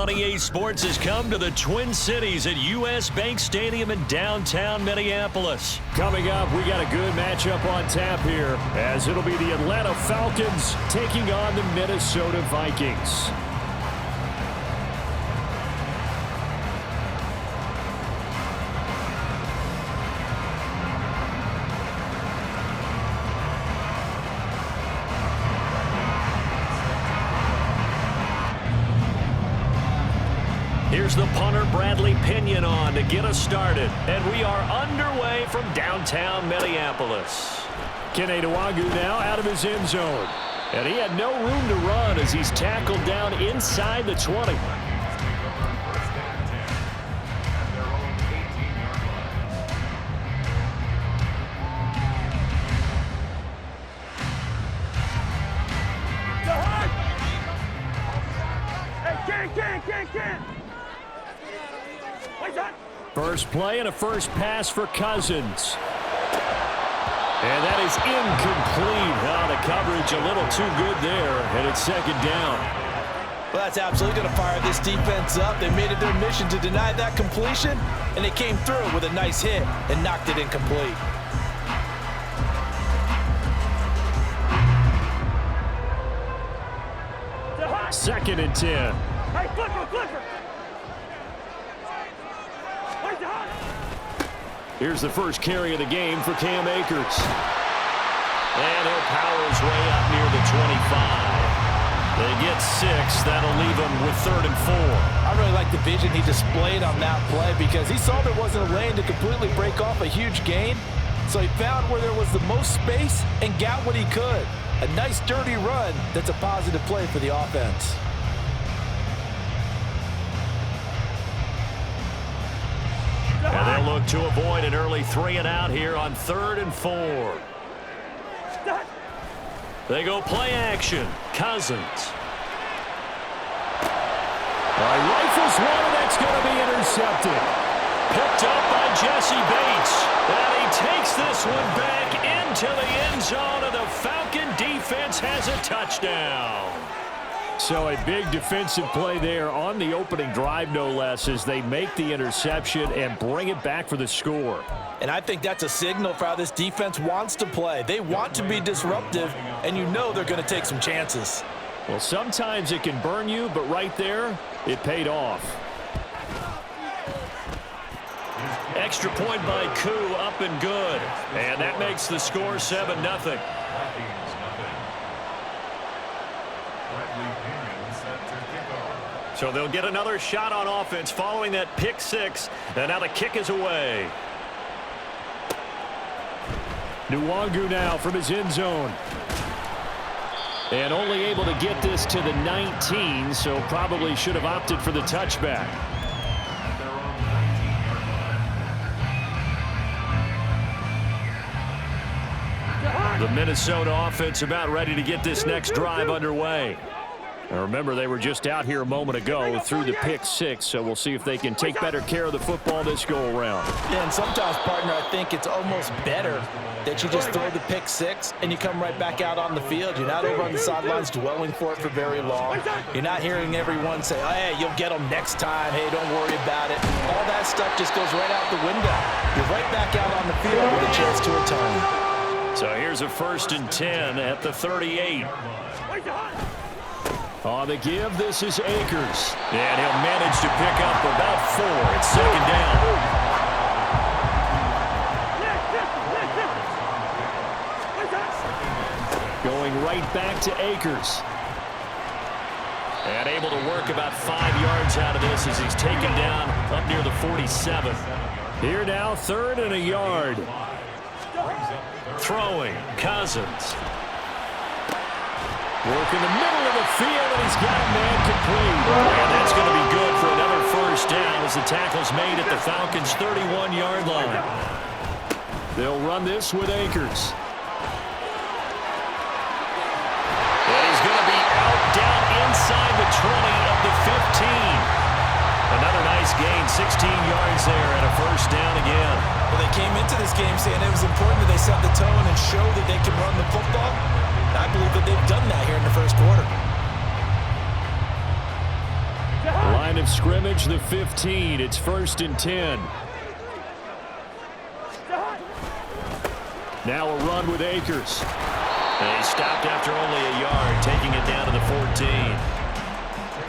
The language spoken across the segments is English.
on EA Sports has come to the Twin Cities at U.S. Bank Stadium in downtown Minneapolis. Coming up, we got a good matchup on tap here, as it'll be the Atlanta Falcons taking on the Minnesota Vikings. Here's the punter, Bradley Pinion, on to get us started. And we are underway from downtown Minneapolis. Kenny Nwagu now out of his end zone. And he had no room to run as he's tackled down inside the 20. First play and a first pass for Cousins. And that is incomplete. Oh, the coverage a little too good there, and it's second down. Well, that's absolutely going to fire this defense up. They made it their mission to deny that completion, and they came through with a nice hit and knocked it incomplete. Second and 10. Hey, flipper! Here's the first carry of the game for Cam Akers. And he'll power his way up near the 25. They get 6. That'll leave them with 3rd and 4. I really like the vision he displayed on that play because he saw there wasn't a lane to completely break off a huge gain. So he found where there was the most space and got what he could. A nice dirty run that's a positive play for the offense. And they'll look to avoid an early 3 and out here on 3rd and 4. They go play action. Cousins. Rifles one, and that's going to be intercepted. Picked up by Jesse Bates. And he takes this one back into the end zone, and the Falcon defense has a touchdown. So a big defensive play there on the opening drive, no less, as they make the interception and bring it back for the score. And I think that's a signal for how this defense wants to play. They want to be disruptive, and you know they're going to take some chances. Well, sometimes it can burn you, but right there, it paid off. Extra point by Koo, up and good. And that makes the score 7-0. So they'll get another shot on offense following that pick 6. And now the kick is away. Nwagu now from his end zone. And only able to get this to the 19, so probably should have opted for the touchback. The Minnesota offense about ready to get this next drive underway. Now remember, they were just out here a moment ago through the pick 6, so we'll see if they can take better care of the football this go-around. Yeah, and sometimes, partner, I think it's almost better that you just throw the pick 6 and you come right back out on the field. You're not over on the sidelines dwelling for it for very long. You're not hearing everyone say, oh, hey, you'll get them next time. Hey, don't worry about it. All that stuff just goes right out the window. You're right back out on the field with a chance to atone. So here's a 1st and 10 at the 38. On the give, this is Akers. And he'll manage to pick up about 4. It's second down. Going right back to Akers. And able to work about 5 yards out of this as he's taken down up near the 47. Here now, 3rd and a yard. Throwing, Cousins. Work in the middle of the field, and he's got a man complete. And that's going to be good for another first down as the tackle's made at the Falcons' 31-yard line. They'll run this with Akers. And he's going to be out down inside the 20 of the 15. Another nice gain, 16 yards there, and a first down again. Well, they came into this game saying it was important that they set the tone and show that they can run the football. I believe that they've done that here in the first quarter. Line of scrimmage, the 15. It's 1st and 10. Now a run with Akers. And he stopped after only a yard, taking it down to the 14.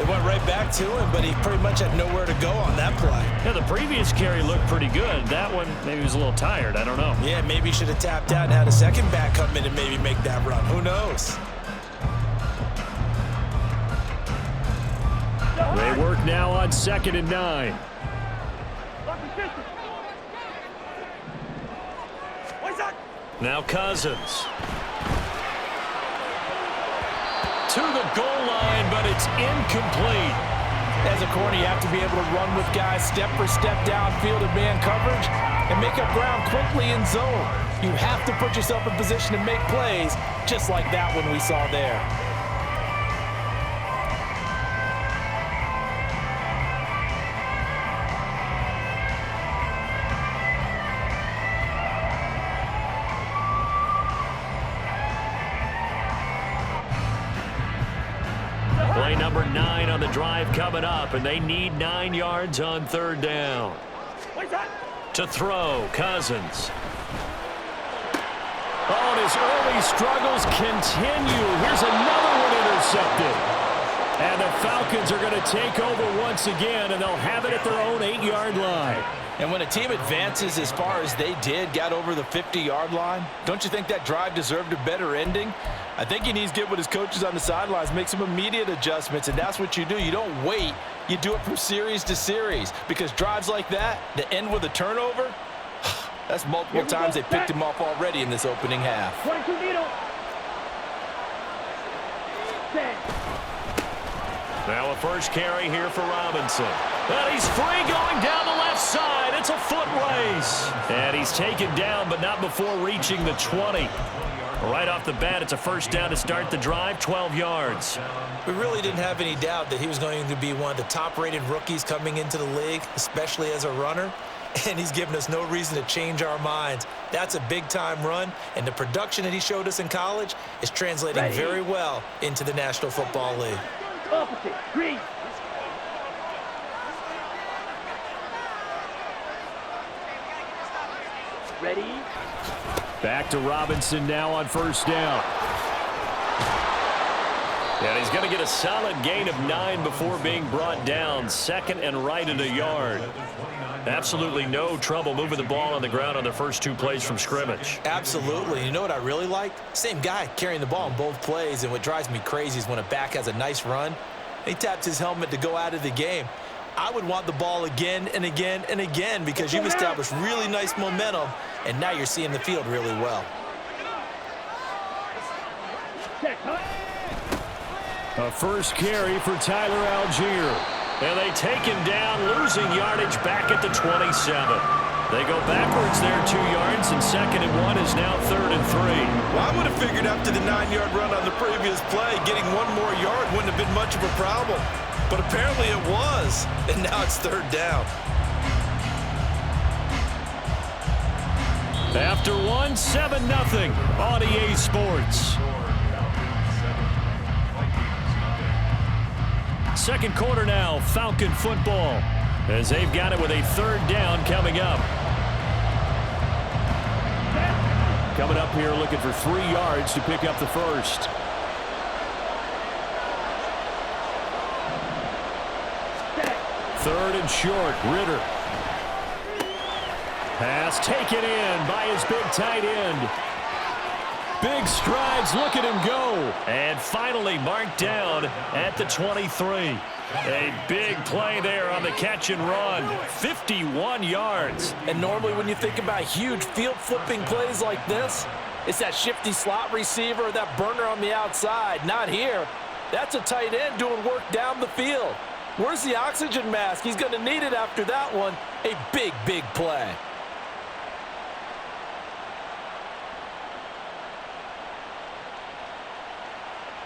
It went right back to him, but he pretty much had nowhere to go on that play. Yeah, the previous carry looked pretty good. That one, maybe he was a little tired. I don't know. Yeah, maybe he should have tapped out and had a second back come in and maybe make that run. Who knows? They work now on 2nd and 9. Now Cousins. To the goal line, but it's incomplete. As a corner, you have to be able to run with guys step for step downfield in man coverage and make up ground quickly in zone. You have to put yourself in position to make plays, just like that one we saw there. Play number 9 on the drive coming up, and they need 9 yards on 3rd down. To throw, Cousins. Oh, and his early struggles continue. Here's another one intercepted. And the Falcons are going to take over once again, and they'll have it at their own 8-yard line. And when a team advances as far as they did, got over the 50-yard line, don't you think that drive deserved a better ending? I think he needs to get with his coaches on the sidelines, make some immediate adjustments, and that's what you do. You don't wait. You do it from series to series, because drives like that end with a turnover, that's multiple times they picked him off already in this opening half. 22 needle. Now a first carry here for Robinson. And he's free going down the left side. It's a foot race. And he's taken down, but not before reaching the 20. Right off the bat, it's a first down to start the drive, 12 yards. We really didn't have any doubt that he was going to be one of the top-rated rookies coming into the league, especially as a runner. And he's given us no reason to change our minds. That's a big-time run, and the production that he showed us in college is translating very well into the National Football League. Opposite, green. Ready? Back to Robinson now on 1st down. And he's going to get a solid gain of 9 before being brought down. 2nd and right at a yard. Absolutely no trouble moving the ball on the ground on the first 2 plays from scrimmage. Absolutely. You know what I really like? Same guy carrying the ball in both plays, and what drives me crazy is when a back has a nice run, he taps his helmet to go out of the game. I would want the ball again and again and again because you've established really nice momentum, and now you're seeing the field really well. A first carry for Tyler Algier. And they take him down, losing yardage back at the 27. They go backwards there 2 yards, and 2nd and 1 is now 3rd and 3. Well, I would have figured after the 9-yard run on the previous play, getting 1 more yard wouldn't have been much of a problem. But apparently it was, and now it's 3rd down. After 1, 7-0 on EA Sports. Second quarter now, Falcon football, as they've got it with a 3rd down coming up. Coming up here looking for 3 yards to pick up the first. Third and short, Ritter. Pass taken in by his big tight end. Big strides, look at him go. And finally marked down at the 23. A big play there on the catch and run. 51 yards. And normally when you think about huge field-flipping plays like this, it's that shifty slot receiver or that burner on the outside. Not here. That's a tight end doing work down the field. Where's the oxygen mask? He's going to need it after that one. A big, big play.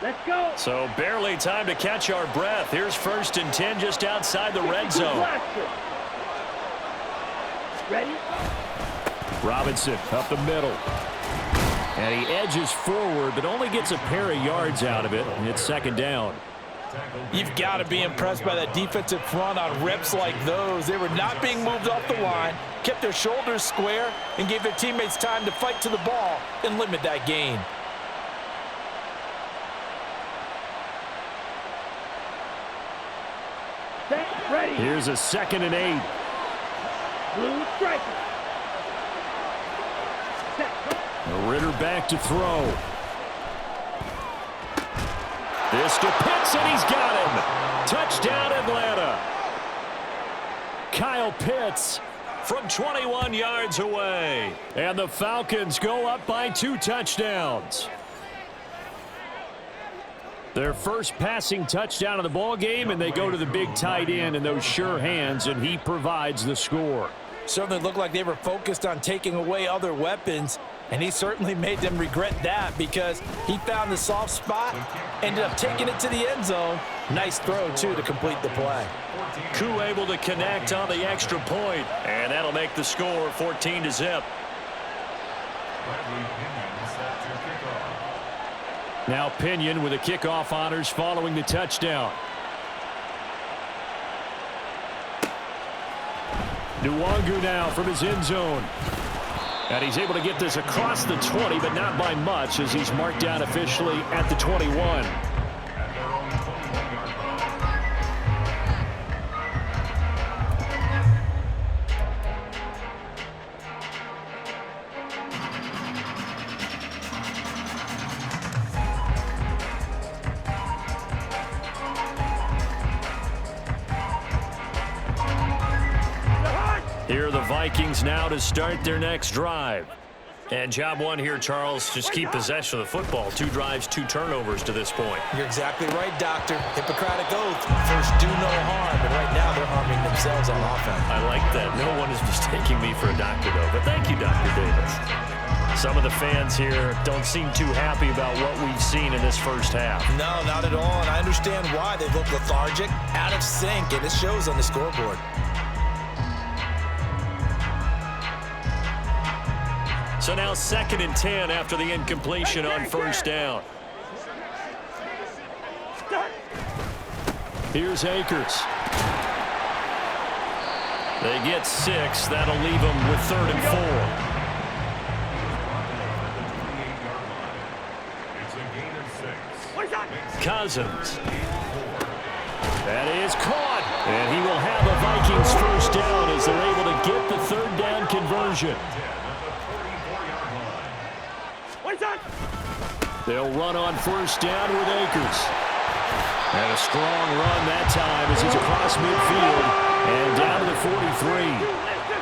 Let's go. So barely time to catch our breath. Here's 1st and 10 just outside the red zone. Ready? Robinson up the middle. And he edges forward, but only gets a pair of yards out of it, and it's 2nd down. You've got to be impressed by that defensive front on reps like those. They were not being moved off the line, kept their shoulders square, and gave their teammates time to fight to the ball and limit that gain. Set, ready. Here's a 2nd and 8. Blue striker. Set, go. Ritter back to throw. This to Pitts, and he's got him. Touchdown, Atlanta. Kyle Pitts From 21 yards away. and the Falcons go up by 2 touchdowns. Their first passing touchdown of the ball game, and they go to the big tight end in those sure hands, and he provides the score. Certainly looked like they were focused on taking away other weapons, and he certainly made them regret that because he found the soft spot, ended up taking it to the end zone. Nice throw, too, to complete the play. Koo able to connect on the extra point, and that'll make the score 14-0. Now Pinion with the kickoff honors following the touchdown. Nwangu now from his end zone. And he's able to get this across the 20, but not by much as he's marked down officially at the 21. Here are the Vikings now to start their next drive. And job one here, Charles, just keep possession of the football. 2 drives, 2 turnovers to this point. You're exactly right, Doctor. Hippocratic oath. First, do no harm. And right now, they're harming themselves on offense. I like that. No one is mistaking me for a doctor, though. But thank you, Dr. Davis. Some of the fans here don't seem too happy about what we've seen in this first half. No, not at all. And I understand why. They look lethargic, out of sync, and it shows on the scoreboard. So now 2nd and 10 after the incompletion on first down. Here's Akers. They get 6. That'll leave them with 3rd and 4. Cousins. That is caught. And he will have a Vikings first down as they're able to get the 3rd down conversion. They'll run on first down with Akers. And a strong run that time as he's across midfield and down to the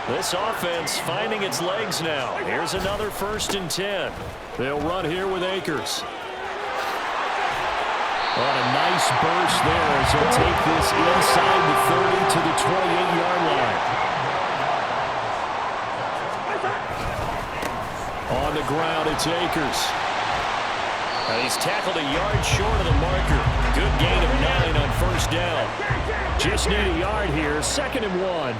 43. This offense finding its legs now. Here's another 1st and 10. They'll run here with Akers. On a nice burst there as he'll take this inside the 30 to the 28-yard line. On the ground, it's Akers. And he's tackled a yard short of the marker. Good gain of 9 on first down. Just need a yard here, 2nd and 1.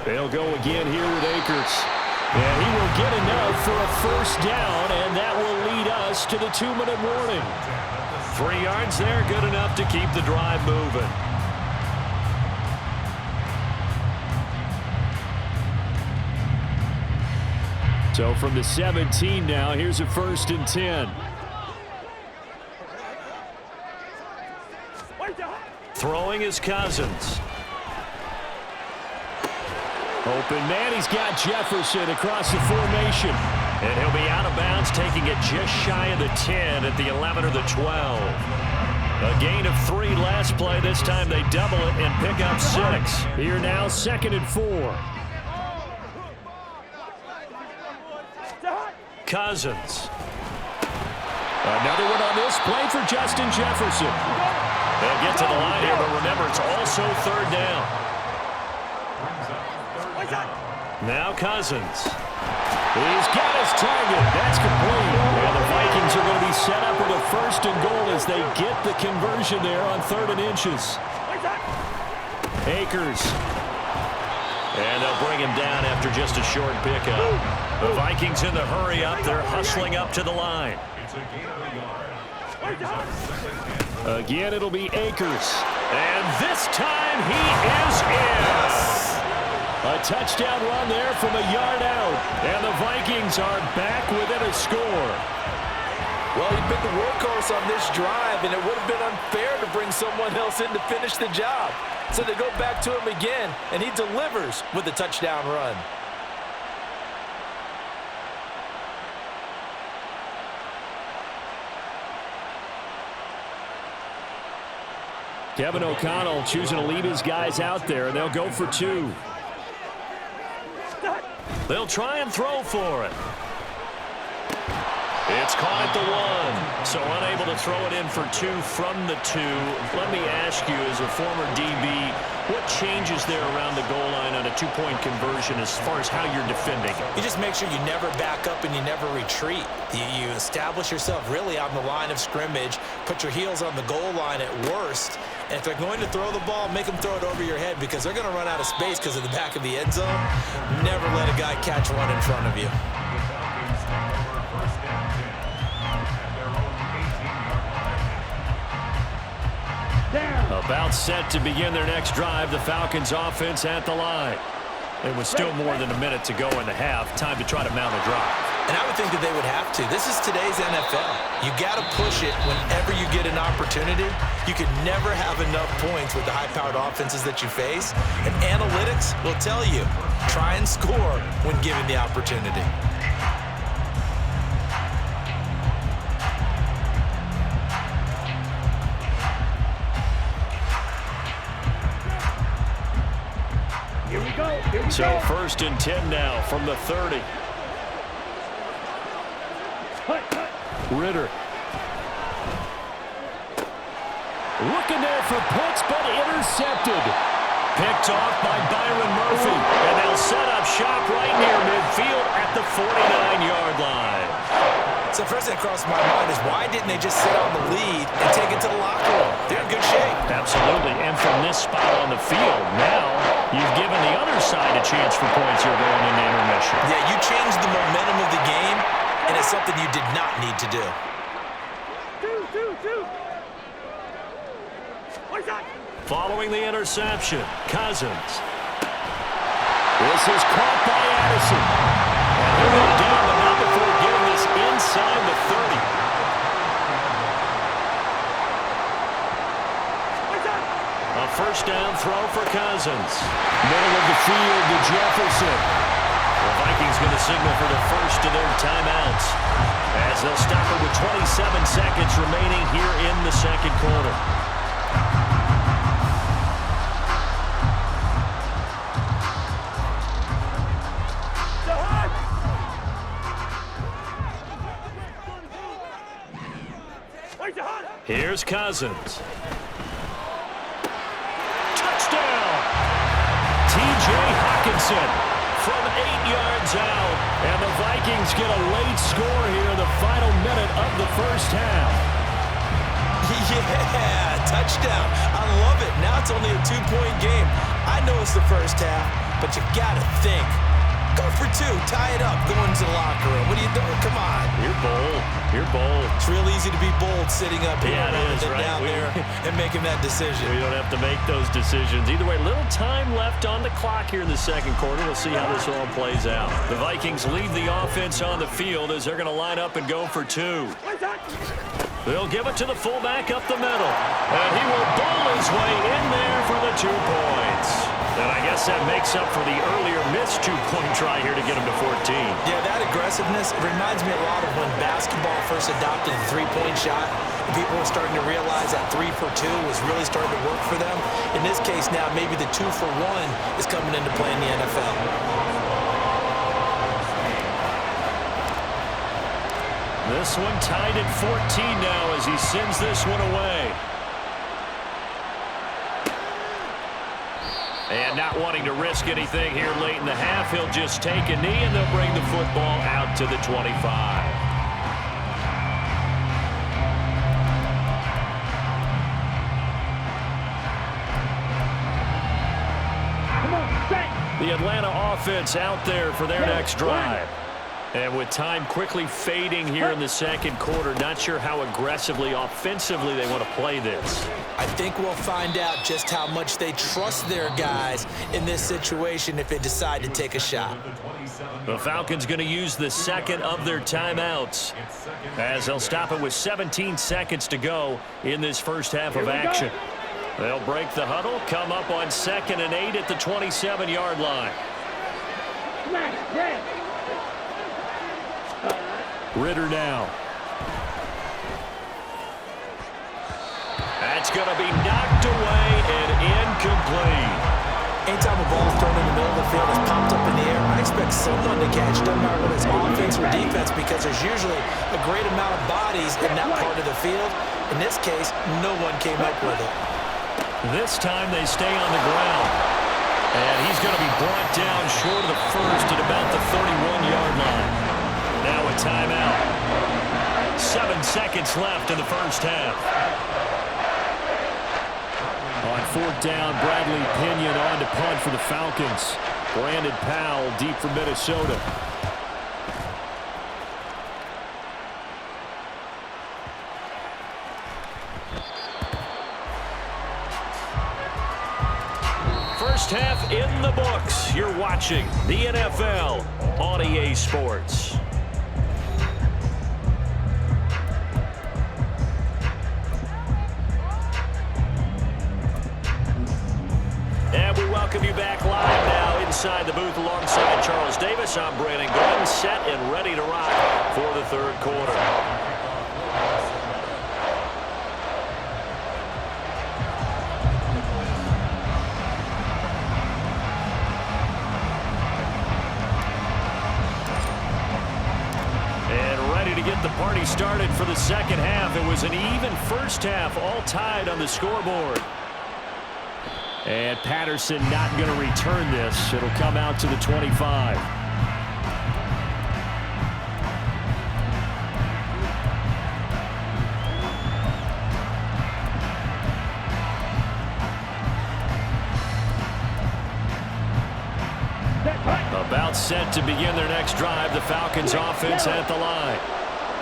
They'll go again here with Akers. And he will get enough for a first down, and that will lead us to the 2-minute warning. 3 yards there, good enough to keep the drive moving. So from the 17 now, here's a 1st and 10. Throwing is Cousins. Open man, he's got Jefferson across the formation. And he'll be out of bounds, taking it just shy of the 10 at the 11 or the 12. A gain of 3 last play. This time they double it and pick up 6. Here now, 2nd and 4. Cousins. Another one on this play for Justin Jefferson. They'll get to the line here, but remember, it's also 3rd down. Now Cousins. He's got his target. That's complete. And the Vikings are going to be set up with a 1st and goal as they get the conversion there on 3rd and inches. Akers. And they'll bring him down after just a short pickup. The Vikings in the hurry up. They're hustling up to the line. Again, it'll be Akers. And this time he is in. A touchdown run there from a yard out. And the Vikings are back within a score. Well, he'd been the workhorse on this drive, and it would have been unfair to bring someone else in to finish the job. So they go back to him again, and he delivers with a touchdown run. Kevin O'Connell choosing to leave his guys out there, and they'll go for two. They'll try and throw for it. It's caught at the one, so unable to throw it in for two from the two. Let me ask you, as a former DB, what changes there around the goal line on a two-point conversion as far as how you're defending? You just make sure you never back up and you never retreat. You establish yourself really on the line of scrimmage, put your heels on the goal line at worst, and if they're going to throw the ball, make them throw it over your head because they're going to run out of space because of the back of the end zone. Never let a guy catch one in front of you. About set to begin their next drive, the Falcons offense at the line. It was still more than a minute to go in the half. Time to try to mount a drive. And I would think that they would have to. This is today's NFL. You got to push it whenever you get an opportunity. You can never have enough points with the high-powered offenses that you face. And analytics will tell you, try and score when given the opportunity. So first and 10 now from the 30. Ritter. Looking there for Pitts, but intercepted. Picked off by Byron Murphy. And they'll set up shop right near midfield at the 49-yard line. So first thing that crossed my mind is why didn't they just sit on the lead and take it to the locker room? They're in good shape. Absolutely. And from this spot on the field, now you've given the other side a chance for points here going into intermission. Yeah, you changed the momentum of the game, and it's something you did not need to do. Following the interception, Cousins. This is caught by Addison. And he'll go down, but not before getting this inside the 30. A first down throw for Cousins. Middle of the field to Jefferson. The Vikings going to signal for the first of their timeouts as they'll stop it with 27 seconds remaining here in the second quarter. Here's Cousins. Touchdown! T.J. Hockenson from 8 yards out. And the Vikings get a late score here in the final minute of the first half. Yeah, touchdown. I love it. Now it's only a 2-point game. I know it's the first half, but you got to think. Go for two. Tie it up. Go into the locker room. What are you doing? Come on. You're bold. You're bold. It's real easy to be bold sitting up here rather than right? down there and making that decision. We don't have to make those decisions. Either way, little time left on the clock here in the second quarter. We'll see how this all plays out. The Vikings leave the offense on the field as they're going to line up and go for two. They'll give it to the fullback up the middle. And he will bowl his way in there for the 2 points. And I guess that makes up for the earlier missed 2-point try here to get him to 14. Yeah, that aggressiveness, it reminds me a lot of when basketball first adopted the 3-point shot. People were starting to realize that 3 for 2 was really starting to work for them. In this case now, maybe the 2 for 1 is coming into play in the NFL. This one tied at 14 now as he sends this one away. And not wanting to risk anything here late in the half, he'll just take a knee and they'll bring the football out to the 25. The Atlanta offense out there for their next drive. And with time quickly fading here in the second quarter, not sure how aggressively, offensively they want to play this. I think we'll find out just how much they trust their guys in this situation if they decide to take a shot. The Falcons going to use the second of their timeouts as they'll stop it with 17 seconds to go in this first half of action. They'll break the huddle, come up on 2nd and 8 at the 27-yard line. Ritter now. That's going to be knocked away and incomplete. Anytime a ball is thrown in the middle of the field, it's popped up in the air, I expect someone to catch it, doesn't matter whether it's offense or defense, because there's usually a great amount of bodies in that part of the field. In this case, no one came up with it. This time they stay on the ground. And he's going to be brought down short of the first at about the 31-yard line. Now a timeout. 7 seconds left in the first half. On 4th down, Bradley Pinion on to punt for the Falcons. Brandon Powell deep for Minnesota. First half in the books. You're watching the NFL on EA Sports. And we welcome you back live now inside the booth alongside Charles Davis. I'm Brandon Gordon, set and ready to rock for the third quarter. To get the party started for the second half. It was an even first half, all tied on the scoreboard. And Patterson not going to return this. It'll come out to the 25. About set to begin their next drive. The Falcons offense at the line.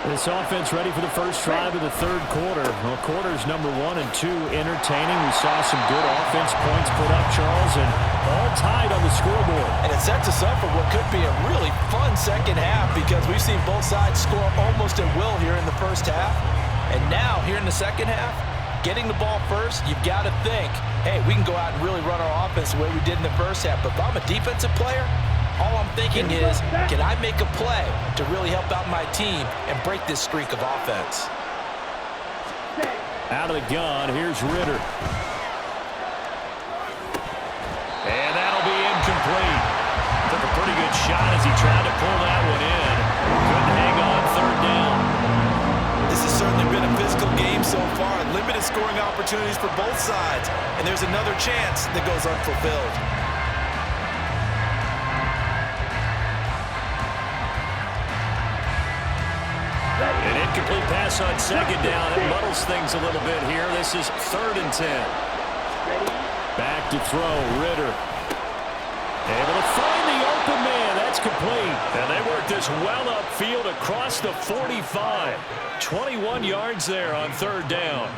This offense ready for the first drive of the third quarter. Well, quarters number 1 and 2 entertaining. We saw some good offense points put up, Charles, and all tied on the scoreboard. And it sets us up for what could be a really fun second half because we've seen both sides score almost at will here in the first half. And now, here in the second half, getting the ball first, you've got to think, hey, we can go out and really run our offense the way we did in the first half. But if I'm a defensive player, all I'm thinking is, can I make a play to really help out my team and break this streak of offense? Out of the gun, here's Ritter. And that'll be incomplete. Took a pretty good shot as he tried to pull that one in. Couldn't hang on third down. This has certainly been a physical game so far. Limited scoring opportunities for both sides. And there's another chance that goes unfulfilled. An incomplete pass on second down. It muddles things a little bit here. This is 3rd and 10. Back to throw, Ritter. Able to find the open man. That's complete. And they work this well upfield across the 45. 21 yards there on 3rd down.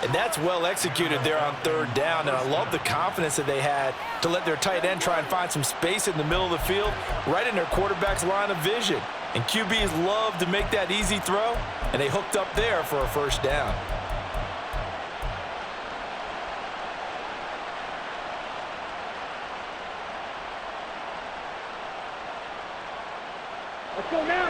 And that's well executed there on 3rd down. And I love the confidence that they had to let their tight end try and find some space in the middle of the field, right in their quarterback's line of vision. And QBs love to make that easy throw, and they hooked up there for a first down. Let's go now.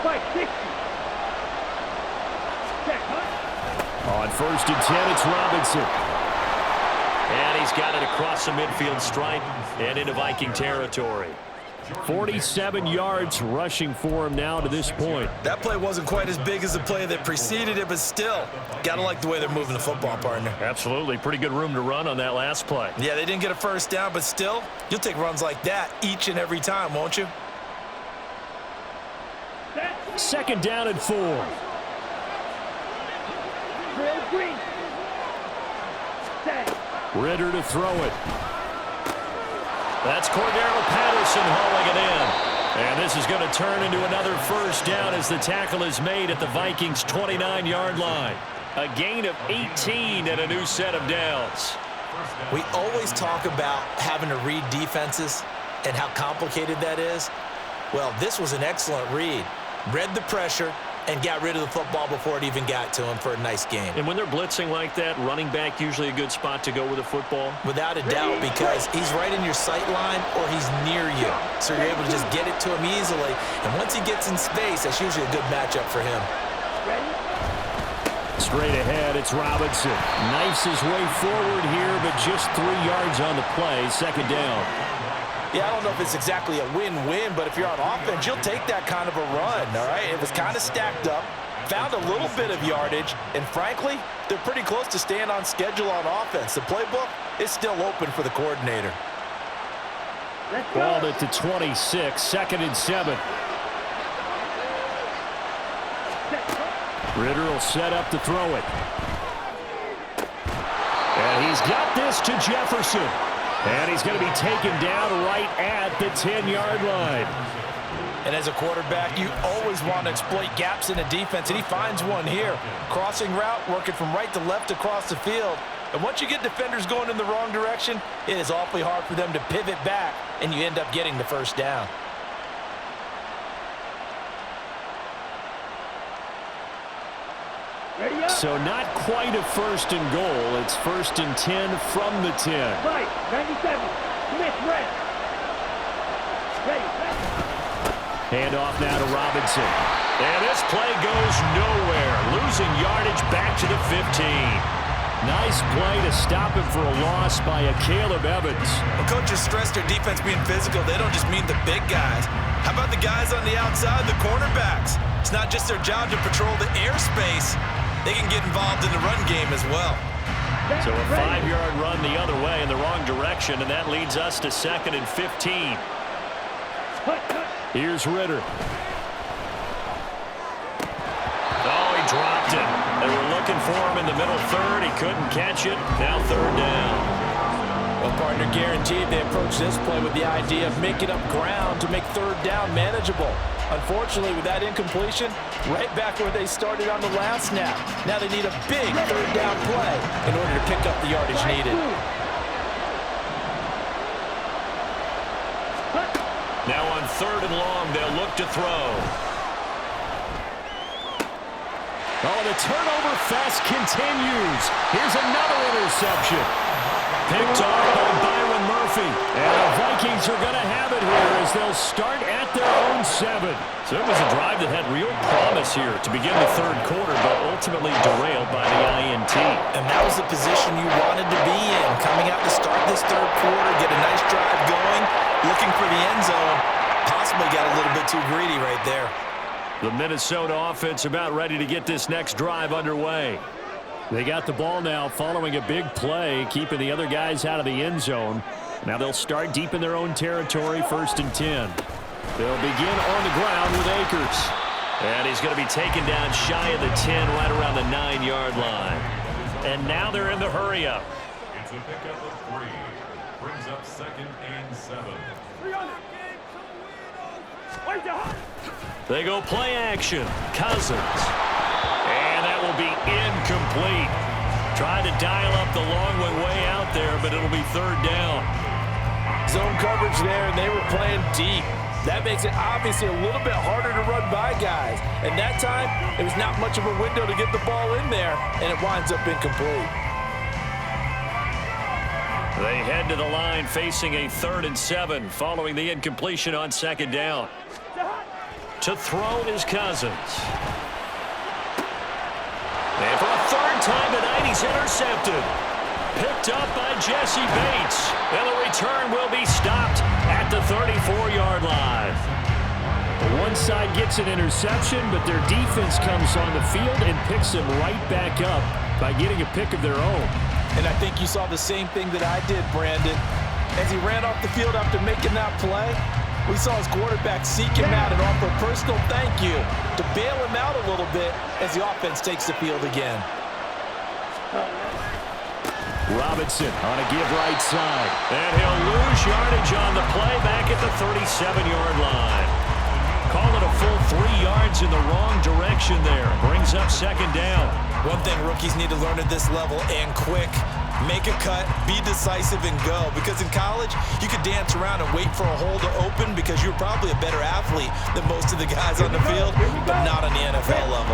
Fight 60. Check, huh? On 1st and 10, it's Robinson. And he's got it across the midfield stripe and into Viking territory. 47 yards rushing for him now to this point. That play wasn't quite as big as the play that preceded it, but still, gotta like the way they're moving the football, partner. Absolutely. Pretty good room to run on that last play. Yeah, they didn't get a first down, but still, you'll take runs like that each and every time, won't you? 2nd down and 4. Drill green. Ritter to throw it. That's Cordero Patterson hauling it in. And this is going to turn into another first down as the tackle is made at the Vikings' 29-yard line. A gain of 18 and a new set of downs. We always talk about having to read defenses and how complicated that is. Well, this was an excellent read. Read the pressure and got rid of the football before it even got to him for a nice game. And when they're blitzing like that, running back usually a good spot to go with a football? Without a doubt, because he's right in your sight line or he's near you. So you're able to just get it to him easily. And once he gets in space, that's usually a good matchup for him. Straight ahead, it's Robinson. Knifes his way forward here, but just 3 yards on the play. Second down. Yeah, I don't know if it's exactly a win-win, but if you're on offense, you'll take that kind of a run, all right? It was kind of stacked up, found a little bit of yardage, and frankly, they're pretty close to staying on schedule on offense. The playbook is still open for the coordinator. Balled at the 26, 2nd and 7. Ritter will set up to throw it. And he's got this to Jefferson. And he's going to be taken down right at the 10-yard line. And as a quarterback, you always want to exploit gaps in a defense, and he finds one here. Crossing route, working from right to left across the field. And once you get defenders going in the wrong direction, it is awfully hard for them to pivot back, and you end up getting the first down. So not quite a 1st and goal. It's 1st and 10 from the 10. Right, 97. Smith, red. Ready. Handoff now to Robinson. And this play goes nowhere. Losing yardage back to the 15. Nice play to stop him for a loss by a Caleb Evans. When coaches stress their defense being physical, they don't just mean the big guys. How about the guys on the outside, the cornerbacks? It's not just their job to patrol the airspace. They can get involved in the run game as well. So a 5-yard run the other way in the wrong direction, and that leads us to 2nd and 15. Here's Ritter. Oh, he dropped it. They were looking for him in the middle third. He couldn't catch it. Now 3rd down. Well, partner, guaranteed they approach this play with the idea of making up ground to make 3rd down manageable. Unfortunately, with that incompletion, right back where they started on the last snap. Now they need a big 3rd down play in order to pick up the yardage needed. Now on 3rd and long, they'll look to throw. Oh, the turnover fest continues. Here's another interception. Picked off by Byron Murphy. And the Vikings are going to have it here as they'll start at their own 7. So it was a drive that had real promise here to begin the 3rd quarter, but ultimately derailed by the INT. And that was the position you wanted to be in. Coming out to start this 3rd quarter, get a nice drive going, looking for the end zone. Possibly got a little bit too greedy right there. The Minnesota offense about ready to get this next drive underway. They got the ball now following a big play, keeping the other guys out of the end zone. Now they'll start deep in their own territory, 1st and 10. They'll begin on the ground with Akers. And he's going to be taken down shy of the 10, right around the 9-yard line. And now they're in the hurry-up. It's a pickup of 3. Brings up 2nd and 7. They go play action. Cousins. And that will be incomplete. Tried to dial up the long one way out there, but it'll be 3rd down. Zone coverage there, and they were playing deep. That makes it obviously a little bit harder to run by guys. And that time, it was not much of a window to get the ball in there, and it winds up incomplete. They head to the line facing a 3rd and 7 following the incompletion on 2nd down. To throw is Cousins. And for a 3rd time tonight, he's intercepted. Picked up by Jesse Bates. And the return will be stopped at the 34-yard line. One side gets an interception, but their defense comes on the field and picks them right back up by getting a pick of their own. And I think you saw the same thing that I did, Brandon. As he ran off the field after making that play, we saw his quarterback seek him out and offer a personal thank you to bail him out a little bit as the offense takes the field again. Robinson on a give right side. And he'll lose yardage on the play back at the 37-yard line. Call it a full 3 yards in the wrong direction there. Brings up second down. One thing rookies need to learn at this level, and quick, make a cut, be decisive, and go. Because in college, you could dance around and wait for a hole to open because you're probably a better athlete than most of the guys on the field, but not on the NFL level.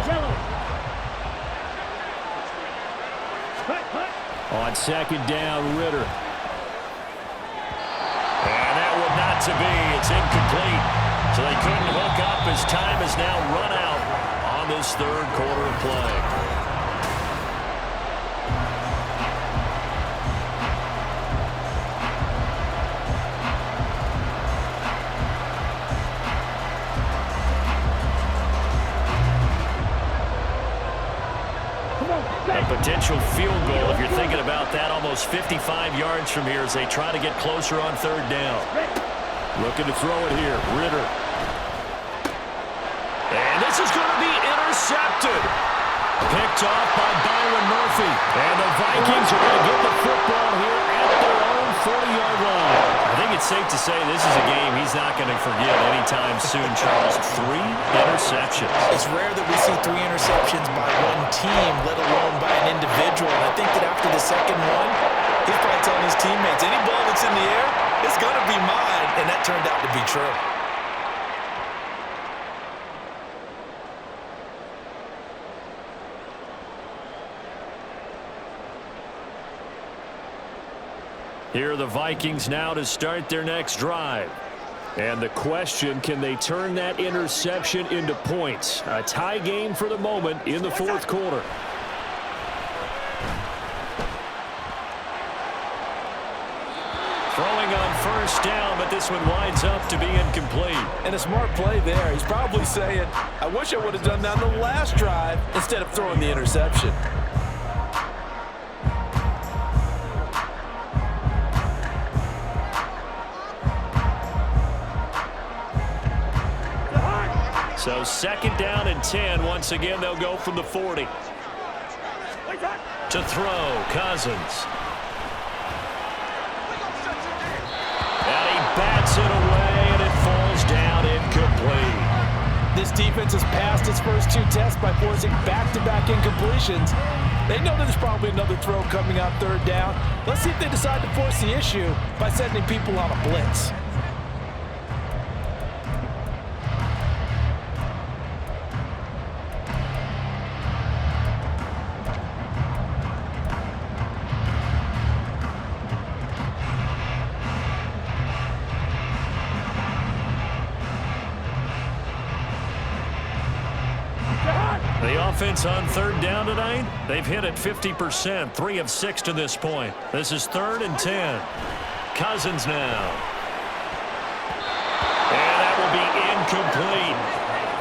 On second down, Ritter. And that one not to be. It's incomplete. So they couldn't hook up as time has now run out on this third quarter of play. A potential field goal, if you're thinking about that, almost 55 yards from here as they try to get closer on third down. Looking to throw it here, Ritter. And this is going to be intercepted. Picked off by Byron Murphy. And the Vikings are going to get the football here at their own 40-yard line. I think it's safe to say this is a game he's not going to forget anytime soon, Charles. 3 interceptions. It's rare that we see 3 interceptions by one team, let alone by an individual. And I think that after the second one, he's probably telling his teammates, any ball that's in the air, it's going to be mine. And that turned out to be true. Here are the Vikings now to start their next drive. And the question, can they turn that interception into points? A tie game for the moment in the fourth quarter. Throwing on first down, but this one winds up to be incomplete. And a smart play there. He's probably saying, I wish I would have done that on the last drive instead of throwing the interception. So second down and 10. Once again, they'll go from the 40. To throw, Cousins. And he bats it away, and it falls down incomplete. This defense has passed its first 2 tests by forcing back-to-back incompletions. They know that there's probably another throw coming out third down. Let's see if they decide to force the issue by sending people on a blitz. The offense on third down tonight, they've hit it 50%, 3 of 6 to this point. This is 3rd and 10. Cousins now. And that will be incomplete.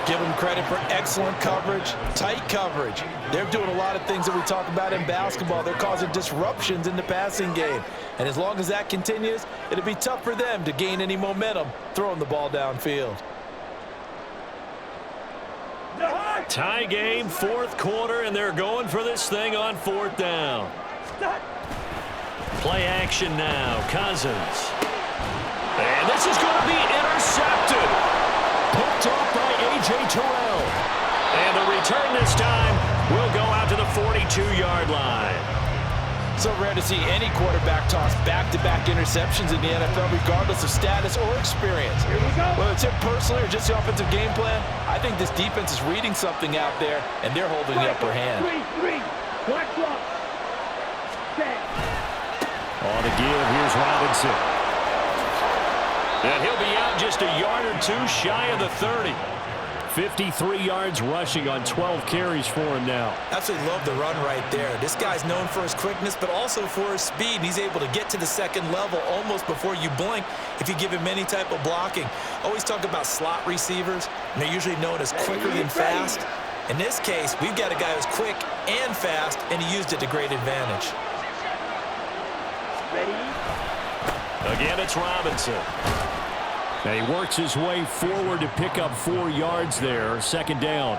Give them credit for excellent coverage, tight coverage. They're doing a lot of things that we talk about in basketball. They're causing disruptions in the passing game. And as long as that continues, it'll be tough for them to gain any momentum throwing the ball downfield. Tie game, fourth quarter, and they're going for this thing on 4th down. Play action now, Cousins. And this is going to be intercepted. Picked off by A.J. Terrell. And the return this time will go out to the 42-yard line. So rare to see any quarterback toss back-to-back interceptions in the NFL, regardless of status or experience. Here we go. Whether it's him personally or just the offensive game plan, I think this defense is reading something out there, and they're holding the upper hand. 3-3. Watch up. Set. On the give, here's Robinson. And he'll be out just a yard or 2 shy of the 30. 53 yards rushing on 12 carries for him now. Absolutely love the run right there. This guy's known for his quickness, but also for his speed. He's able to get to the second level almost before you blink if you give him any type of blocking. Always talk about slot receivers, and they're usually known as quicker than fast. In this case, we've got a guy who's quick and fast, and he used it to great advantage. Ready? Again, it's Robinson. And he works his way forward to pick up 4 yards there. Second down.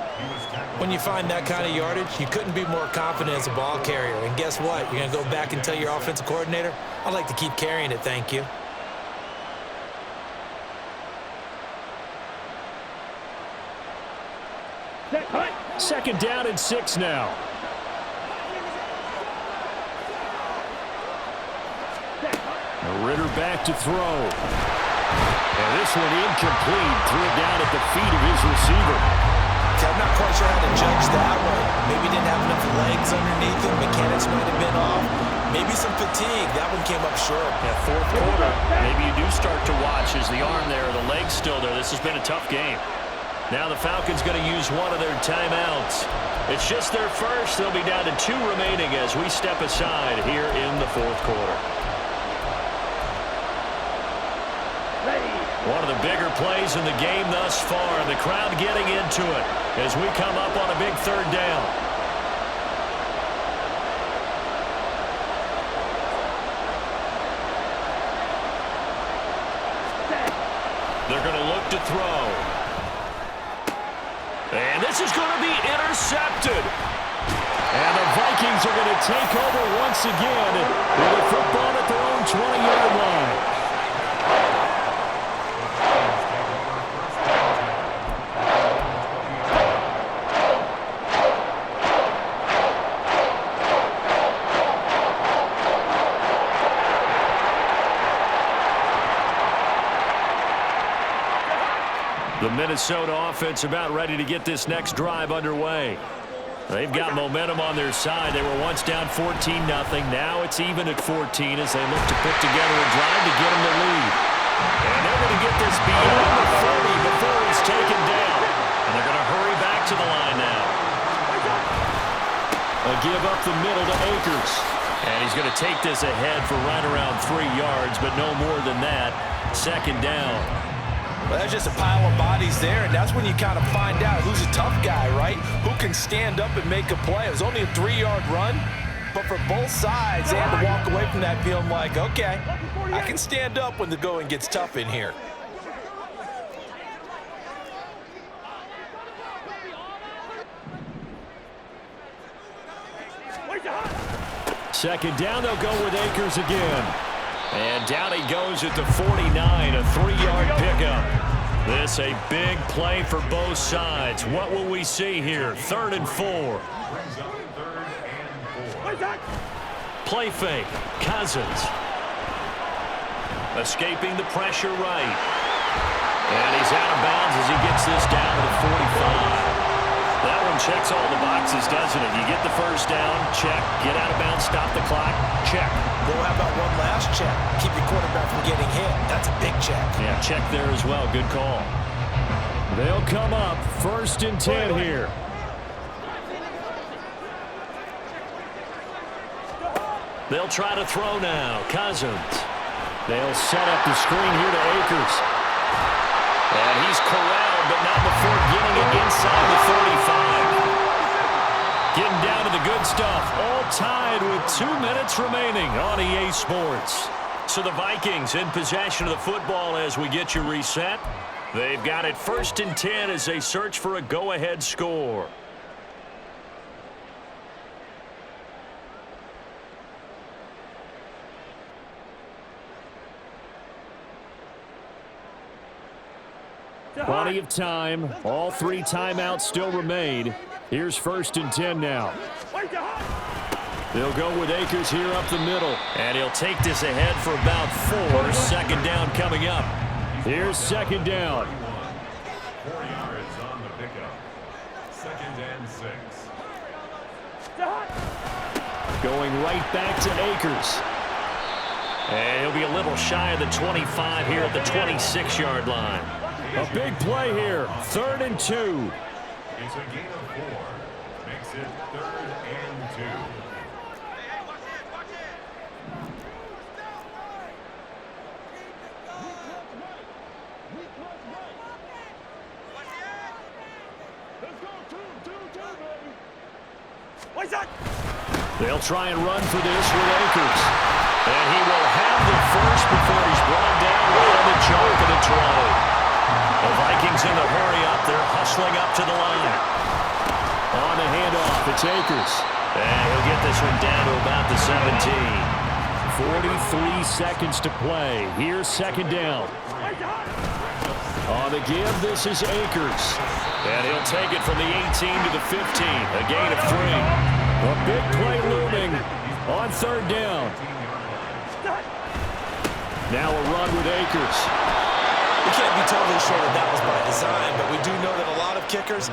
When you find that kind of yardage, you couldn't be more confident as a ball carrier. And guess what? You're going to go back and tell your offensive coordinator, I'd like to keep carrying it, thank you. Second down and 6 now. Ritter back to throw. And this one incomplete. Threw it down at the feet of his receiver. I'm not quite sure how to judge that one. Maybe didn't have enough legs underneath him. Mechanics might have been off. Maybe some fatigue. That one came up short. That fourth quarter, maybe you do start to watch. Is the arm there, the leg's still there? This has been a tough game. Now the Falcons going to use one of their timeouts. It's just their first. They'll be down to 2 remaining as we step aside here in the fourth quarter. One of the bigger plays in the game thus far. The crowd getting into it as we come up on a big third down. They're going to look to throw. And this is going to be intercepted. And the Vikings are going to take over once again with a football at their own 20-yard line. The Minnesota offense about ready to get this next drive underway. They've got momentum on their side. They were once down 14-0. Now it's even at 14 as they look to put together a drive to get them the lead. And they're going to get this beyond the 40 before it's taken down. And they're going to hurry back to the line now. A give up the middle to Akers. And he's going to take this ahead for right around 3 yards, but no more than that. Second down. Well, there's just a pile of bodies there, and that's when you kind of find out who's a tough guy, right? Who can stand up and make a play. It was only a 3-yard run, but for both sides, they had to walk away from that feeling like, okay, I can stand up when the going gets tough in here. Second down, they'll go with Akers again. And down he goes at the 49, a 3-yard pickup. This a big play for both sides. What will we see here? 3rd and 4. Play fake. Cousins. Escaping the pressure right. And he's out of bounds as he gets this down to the 45. That one checks all the boxes, doesn't it? You get the first down, check. Get out of bounds, stop the clock, check. Well, how about one last check? Keep your quarterback from getting hit. That's a big check. Yeah, check there as well. Good call. They'll come up 1st and 10 here. They'll try to throw now. Cousins. They'll set up the screen here to Akers. And he's corralled, but not before getting it inside the 35. Getting down to the good stuff. All tied with 2 minutes remaining on EA Sports. So the Vikings in possession of the football as we get you reset. They've got it 1st and 10 as they search for a go-ahead score. Plenty of time. All 3 timeouts still remain. Here's 1st and 10 now. They'll go with Akers here up the middle. And he'll take this ahead for about 4. Second down coming up. Here's 2nd down. 4 yards on the pickup. 2nd and 6. Going right back to Akers. And he'll be a little shy of the 25 here at the 26-yard line. A big play here. 3rd and 2. It's a gain of 4. Makes it 3rd and 2. They'll try and run for this with Akers. And he will have the first before he's brought down right on the chalk of the 20. The Vikings in the hurry up. They're hustling up to the line. On the handoff, it's Akers. And he'll get this one down to about the 17. 43 seconds to play. Here's second down. On the give, this is Akers. And he'll take it from the 18 to the 15. A gain of 3. A big play looming on third down. Now a run with Akers. We can't be totally sure that was by design, but we do know that a lot of kickers